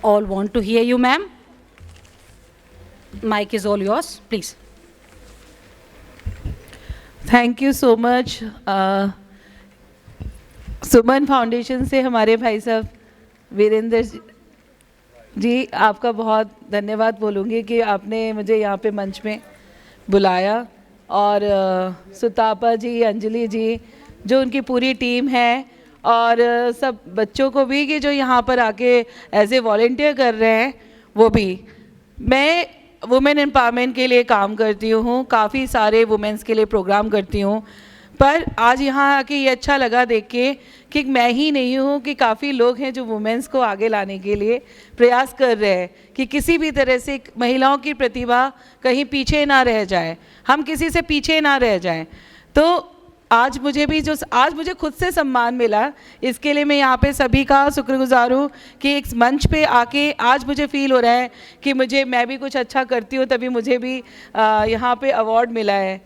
all want to hear you, ma'am. Mic is all yours, please. Thank you so much. Suman foundation से हमारे भाई साहब वीरेंद्र जी, आपका बहुत धन्यवाद बोलूँगी कि आपने मुझे यहाँ पे मंच में बुलाया, और सुतापा जी, अंजलि जी, जो उनकी पूरी टीम है, और सब बच्चों को भी कि जो यहाँ पर आके एज ए वॉलेंटियर कर रहे हैं, वो भी। मैं वुमेन एम्पावरमेंट के लिए काम करती हूँ, काफ़ी सारे वुमेन्स के लिए प्रोग्राम करती हूँ, पर आज यहाँ आके ये अच्छा लगा देख के कि मैं ही नहीं हूँ, कि काफ़ी लोग हैं जो वुमेन्स को आगे लाने के लिए प्रयास कर रहे हैं कि किसी भी तरह से महिलाओं की प्रतिभा कहीं पीछे ना रह जाए, हम किसी से पीछे ना रह जाएं। तो आज मुझे खुद से सम्मान मिला, इसके लिए मैं यहाँ पे सभी का शुक्रगुजार हूँ कि एक मंच पे आके आज मुझे फील हो रहा है कि मैं भी कुछ अच्छा करती हूँ, तभी मुझे भी यहाँ पे अवार्ड मिला है।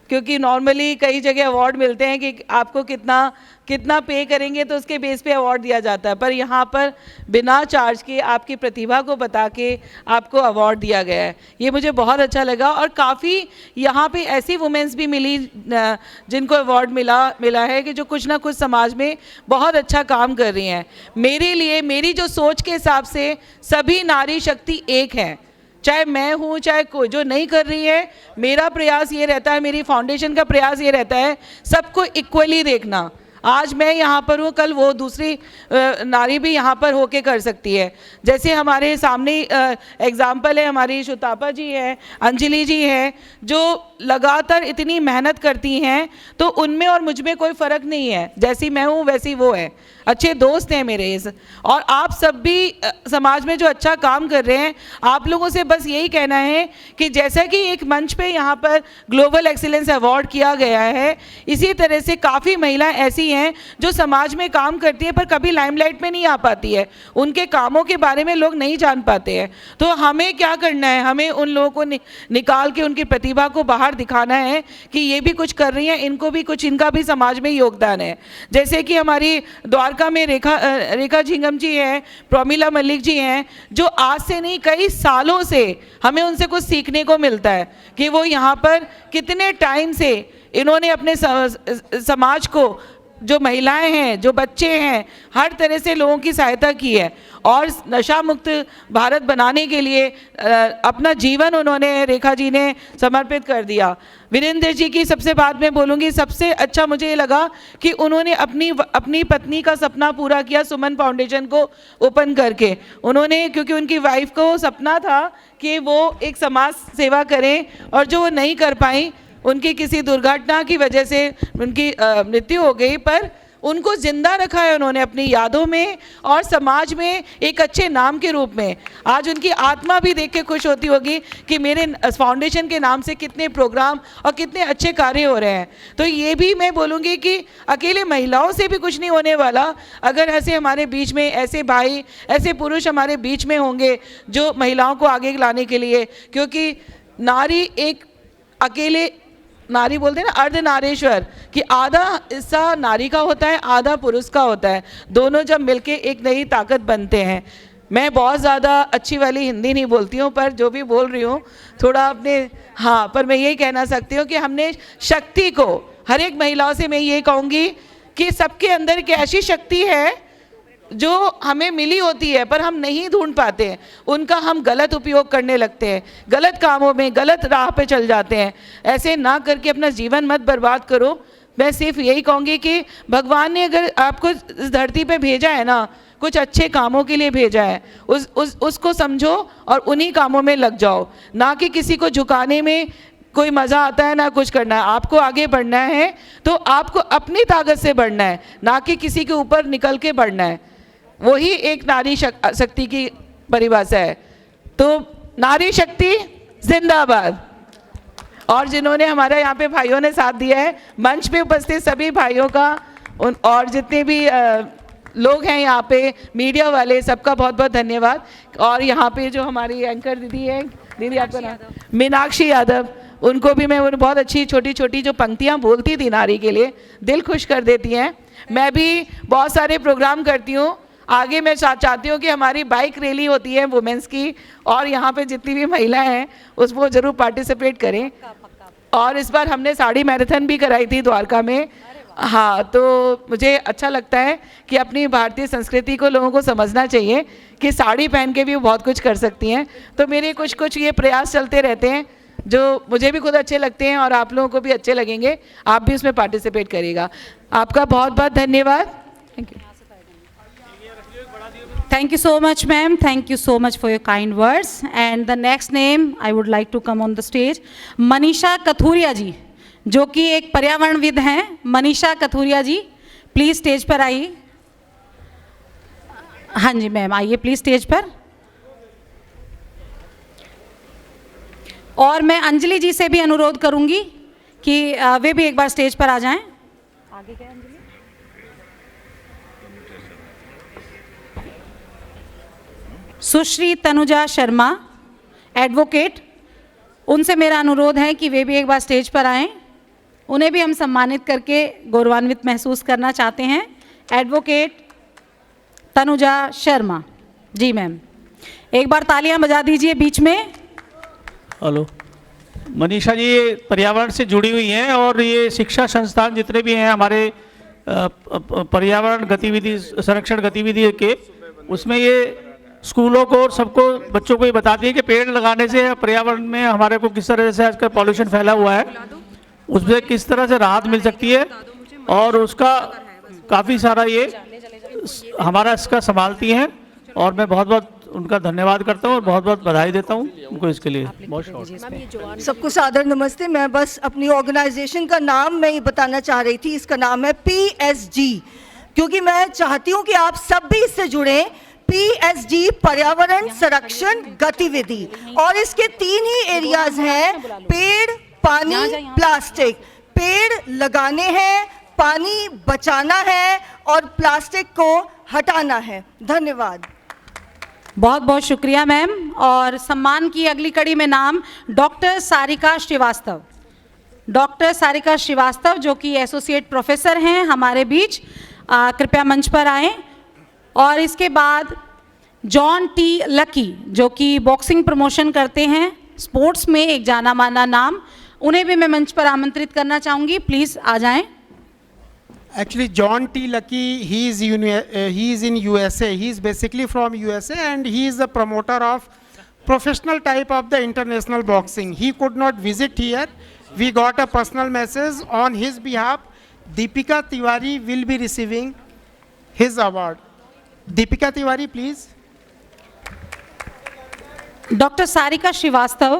क्योंकि नॉर्मली कई जगह अवार्ड मिलते हैं कि आपको कितना पे करेंगे तो उसके बेस पे अवार्ड दिया जाता है, पर यहाँ पर बिना चार्ज के आपकी प्रतिभा को बता के आपको अवार्ड दिया गया है। ये मुझे बहुत अच्छा लगा, और काफ़ी यहाँ पे ऐसी वुमेन्स भी मिली जिनको अवार्ड मिला है कि जो कुछ ना कुछ समाज में बहुत अच्छा काम कर रही हैं। मेरे लिए, मेरी जो सोच के हिसाब से सभी नारी शक्ति एक है, चाहे मैं हूँ चाहे कोई जो नहीं कर रही है। मेरा प्रयास ये रहता है, मेरी फाउंडेशन का प्रयास ये रहता है, सबको इक्वली देखना। आज मैं यहाँ पर हूँ, कल वो दूसरी नारी भी यहाँ पर होके कर सकती है। जैसे हमारे सामने एग्जाम्पल है, हमारी सुतापा जी है, अंजलि जी है, जो लगातार इतनी मेहनत करती हैं, तो उनमें और मुझ में कोई फ़र्क नहीं है। जैसी मैं हूँ वैसी वो है, अच्छे दोस्त हैं मेरे इस। और आप सब भी समाज में जो अच्छा काम कर रहे हैं, आप लोगों से बस यही कहना है कि जैसा कि एक मंच पे यहाँ पर ग्लोबल एक्सीलेंस अवार्ड किया गया है, इसी तरह से काफ़ी महिलाएं ऐसी हैं जो समाज में काम करती है पर कभी लाइमलाइट में नहीं आ पाती है, उनके कामों के बारे में लोग नहीं जान पाते हैं। तो हमें क्या करना है, हमें उन लोगों को निकाल के उनकी प्रतिभा को बाहर दिखाना है कि ये भी कुछ कर रही हैं, इनको भी कुछ, इनका भी समाज में योगदान है। जैसे कि हमारी द्वारका में रेखा झिंगम जी हैं, प्रमिला मलिक जी हैं, जो आज से नहीं कई सालों से हमें उनसे कुछ सीखने को मिलता है कि वो यहाँ पर कितने टाइम से इन्होंने अपने समाज को, जो महिलाएं हैं, जो बच्चे हैं, हर तरह से लोगों की सहायता की है, और नशा मुक्त भारत बनाने के लिए अपना जीवन उन्होंने, रेखा जी ने समर्पित कर दिया। वीरेंद्र जी की सबसे बाद में बोलूँगी, सबसे अच्छा मुझे ये लगा कि उन्होंने अपनी पत्नी का सपना पूरा किया सुमन फाउंडेशन को ओपन करके। उन्होंने, क्योंकि उनकी वाइफ को सपना था कि वो एक समाज सेवा करें, और जो वो नहीं कर पाई, उनकी किसी दुर्घटना की वजह से उनकी मृत्यु हो गई, पर उनको जिंदा रखा है उन्होंने अपनी यादों में और समाज में एक अच्छे नाम के रूप में। आज उनकी आत्मा भी देख के खुश होती होगी कि मेरे फाउंडेशन के नाम से कितने प्रोग्राम और कितने अच्छे कार्य हो रहे हैं। तो ये भी मैं बोलूँगी कि अकेले महिलाओं से भी कुछ नहीं होने वाला, अगर ऐसे हमारे बीच में ऐसे भाई, ऐसे पुरुष हमारे बीच में होंगे जो महिलाओं को आगे लाने के लिए, क्योंकि नारी एक अकेले, नारी बोलते हैं ना अर्धनारीश्वर, कि आधा हिस्सा नारी का होता है, आधा पुरुष का होता है, दोनों जब मिलके एक नई ताकत बनते हैं। मैं बहुत ज़्यादा अच्छी वाली हिंदी नहीं बोलती हूँ, पर जो भी बोल रही हूँ थोड़ा अपने, हाँ, पर मैं यही कहना सकती हूँ कि हमने शक्ति को, हर एक महिलाओं से मैं ये कहूँगी कि सबके अंदर एक ऐसी शक्ति है जो हमें मिली होती है पर हम नहीं ढूंढ पाते हैं, उनका हम गलत उपयोग करने लगते हैं, गलत कामों में, गलत राह पे चल जाते हैं। ऐसे ना करके अपना जीवन मत बर्बाद करो। मैं सिर्फ यही कहूँगी कि भगवान ने अगर आपको इस धरती पे भेजा है ना, कुछ अच्छे कामों के लिए भेजा है, उसको समझो और उन्हीं कामों में लग जाओ, ना कि किसी को झुकाने में कोई मज़ा आता है ना कुछ करना है। आपको आगे बढ़ना है तो आपको अपनी ताकत से बढ़ना है, ना कि किसी के ऊपर निकल के बढ़ना है। वही एक नारी शक्ति की परिभाषा है। तो नारी शक्ति जिंदाबाद। और जिन्होंने हमारे यहाँ पे भाइयों ने साथ दिया है, मंच पे उपस्थित सभी भाइयों का और जितने भी लोग हैं यहाँ पे, मीडिया वाले, सबका बहुत बहुत धन्यवाद। और यहाँ पे जो हमारी एंकर दीदी है, दीदी आपका नाम? मीनाक्षी यादव, उनको भी मैं बहुत अच्छी छोटी छोटी जो पंक्तियाँ बोलती थी नारी के लिए, दिल खुश कर देती हैं। मैं भी बहुत सारे प्रोग्राम करती हूँ, आगे मैं चाहती हूँ कि हमारी बाइक रैली होती है वुमेंस की, और यहाँ पे जितनी भी महिलाएं हैं उसको ज़रूर पार्टिसिपेट करें। और इस बार हमने साड़ी मैराथन भी कराई थी द्वारका में। हाँ, तो मुझे अच्छा लगता है कि अपनी भारतीय संस्कृति को लोगों को समझना चाहिए कि साड़ी पहन के भी वो बहुत कुछ कर सकती हैं। तो मेरे कुछ ये प्रयास चलते रहते हैं जो मुझे भी खुद अच्छे लगते हैं और आप लोगों को भी अच्छे लगेंगे। आप भी उसमें पार्टिसिपेट करिएगा। आपका बहुत बहुत धन्यवाद। Thank you. Thank you so much, ma'am. Thank you so much for your kind words. And the next name I would like to come on the stage, Manisha Kathuria ji, जो कि एक पर्यावरणविद हैं। मनीषा कथूरिया जी, प्लीज स्टेज पर आइए। हाँ जी मैम, आइए प्लीज स्टेज पर। और मैं अंजलि जी से भी अनुरोध करूंगी कि वे भी एक बार स्टेज पर आ जाएं। आगे क्या अंजलि? सुश्री तनुजा शर्मा, एडवोकेट, उनसे मेरा अनुरोध है कि वे भी एक बार स्टेज पर आएं। उन्हें भी हम सम्मानित करके गौरवान्वित महसूस करना चाहते हैं। एडवोकेट तनुजा शर्मा जी मैम, एक बार तालियां बजा दीजिए बीच में। हेलो, मनीषा जी पर्यावरण से जुड़ी हुई हैं और ये शिक्षा संस्थान जितने भी हैं हमारे पर्यावरण गतिविधि संरक्षण गतिविधि के, उसमें ये स्कूलों को और सबको बच्चों को ये बताती है कि पेड़ लगाने से पर्यावरण में हमारे को किस तरह से आजकल पॉल्यूशन फैला हुआ है, उससे किस तरह से राहत मिल सकती है, और उसका काफ़ी सारा ये हमारा इसका संभालती हैं। और मैं बहुत बहुत उनका धन्यवाद करता हूँ और बहुत बहुत बधाई देता हूँ उनको इसके लिए। बहुत शॉर्ट। सबको सादर नमस्ते। मैं बस अपनी ऑर्गेनाइजेशन का नाम मैं ये बताना चाह रही थी। इसका नाम है PSG, क्योंकि मैं चाहती हूँ कि आप सब भी इससे जुड़ें। PSG पर्यावरण संरक्षण गतिविधि, और इसके 3 ही एरियाज हैं, पेड़, पानी, प्लास्टिक। पेड़ लगाने हैं, पानी बचाना है और प्लास्टिक को हटाना है। धन्यवाद। बहुत बहुत शुक्रिया मैम। और सम्मान की अगली कड़ी में नाम डॉक्टर सारिका श्रीवास्तव। डॉक्टर सारिका श्रीवास्तव जो कि एसोसिएट प्रोफेसर हैं हमारे बीच, कृपया मंच पर आएं। और इसके बाद जॉन टी लकी जो कि बॉक्सिंग प्रमोशन करते हैं, स्पोर्ट्स में एक जाना माना नाम, उन्हें भी मैं मंच पर आमंत्रित करना चाहूँगी। प्लीज़ आ जाएं। Actually, John T. Lucky, he is in USA. He is basically from USA, and he is the promoter of professional type of the international boxing. He could not visit here. We got a personal message on his behalf. Deepika Tiwari will be receiving his award. Deepika Tiwari, please. Doctor Sarika Srivastava.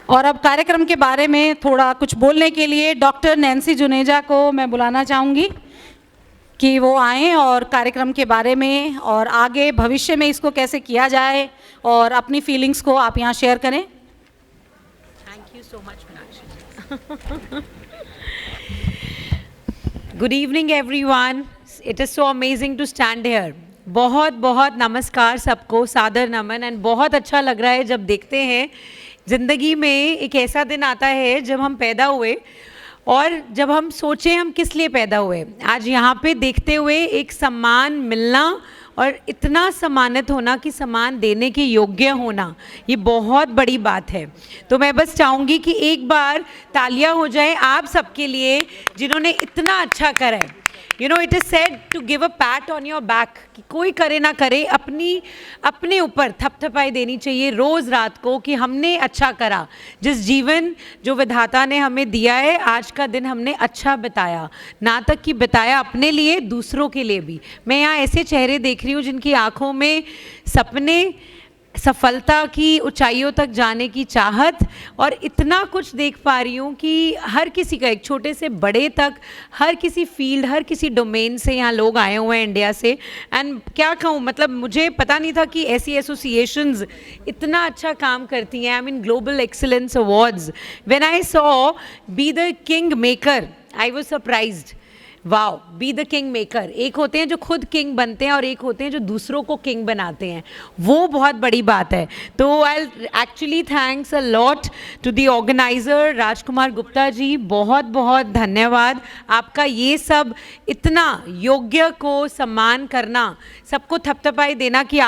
और अब कार्यक्रम के बारे में थोड़ा कुछ बोलने के लिए डॉक्टर नैन्सी जुनेजा को मैं बुलाना चाहूँगी कि वो आएँ और कार्यक्रम के बारे में और आगे भविष्य में इसको कैसे किया जाए और अपनी फीलिंग्स को आप यहाँ शेयर करें। Thank you so much Meenakshi. Good evening everyone, it is so amazing to stand here. बहुत बहुत नमस्कार सबको, सादर नमन। एंड बहुत अच्छा लग रहा है जब देखते हैं ज़िंदगी में एक ऐसा दिन आता है जब हम पैदा हुए और जब हम सोचें हम किस लिए पैदा हुए। आज यहाँ पे देखते हुए एक सम्मान मिलना और इतना सम्मानित होना कि सम्मान देने के योग्य होना, ये बहुत बड़ी बात है। तो मैं बस चाहूँगी कि एक बार तालियां हो जाए आप सबके लिए जिन्होंने इतना अच्छा करा है। You know, it is said to give a pat on your back, कि कोई करे ना करे अपने ऊपर थपथपाई देनी चाहिए रोज़ रात को कि हमने अच्छा करा। जिस जीवन जो विधाता ने हमें दिया है, आज का दिन हमने अच्छा बिताया, ना तक कि बिताया अपने लिए, दूसरों के लिए भी। मैं यहाँ ऐसे चेहरे देख रही हूँ जिनकी आँखों में सपने, सफलता की ऊंचाइयों तक जाने की चाहत, और इतना कुछ देख पा रही हूँ कि हर किसी का, एक छोटे से बड़े तक, हर किसी फील्ड, हर किसी डोमेन से यहाँ लोग आए हुए हैं इंडिया से। एंड क्या कहूँ, मतलब मुझे पता नहीं था कि ऐसी एसोसिएशंस इतना अच्छा काम करती हैं। I mean global excellence awards, when I saw be the king maker, I was surprised. Wow, be the king maker. एक होते हैं जो खुद किंग बनते हैं और एक होते हैं जो दूसरों को किंग बनाते हैं, वो बहुत बड़ी बात है। तो I actually thanks a lot to the organiser Rajkumar Gupta ji, बहुत बहुत धन्यवाद। आपका ये सब इतना योग्य को सम्मान करना, सबको थपथपाई देना कि